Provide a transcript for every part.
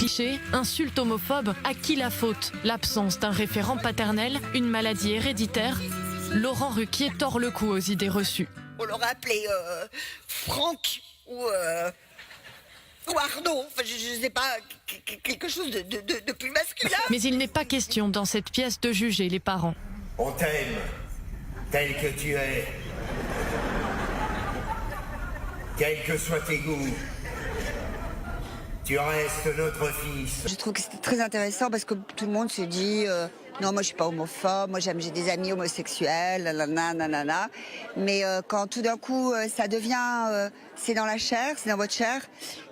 Cliché, insulte homophobe, à qui la faute? L'absence d'un référent paternel, une maladie héréditaire? Laurent Ruquier tord le cou aux idées reçues. On l'aurait appelé Franck ou Arnaud, enfin, je ne sais pas, quelque chose de plus masculin. Mais il n'est pas question dans cette pièce de juger les parents. On t'aime, tel que tu es. Quels que soient tes goûts, tu restes notre fils. Je trouve que c'était très intéressant parce que tout le monde se dit non, moi je suis pas homophobe, moi j'ai des amis homosexuels, nanana. Mais quand tout d'un coup ça devient, c'est dans la chair, c'est dans votre chair,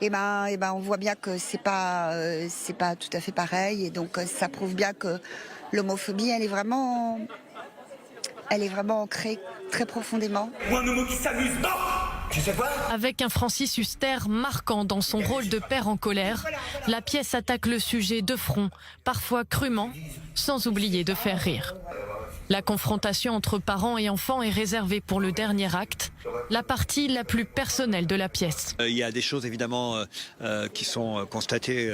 et ben on voit bien que c'est pas tout à fait pareil, et donc ça prouve bien que l'homophobie elle est vraiment ancrée très profondément. Ou un homo qui s'amuse, non! Tu sais quoi? Avec un Francis Huster marquant dans son rôle de père en colère, la pièce attaque le sujet de front, parfois crûment, sans oublier de faire rire. La confrontation entre parents et enfants est réservée pour le dernier acte, la partie la plus personnelle de la pièce. Il y a des choses évidemment qui sont constatées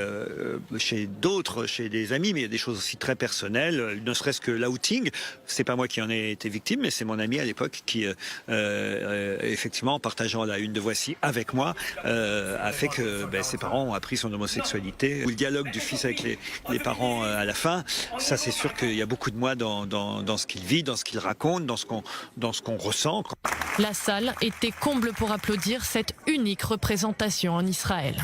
chez d'autres, chez des amis, mais il y a des choses aussi très personnelles, ne serait-ce que l'outing. C'est pas moi qui en ai été victime, mais c'est mon ami à l'époque qui, effectivement, en partageant la une de Voici avec moi, a fait que ses parents ont appris son homosexualité. Ou le dialogue du fils avec les parents à la fin, ça c'est sûr qu'il y a beaucoup de moi dans ce qu'il vit, dans ce qu'il raconte, dans ce qu'on ressent. La salle était comble pour applaudir cette unique représentation en Israël.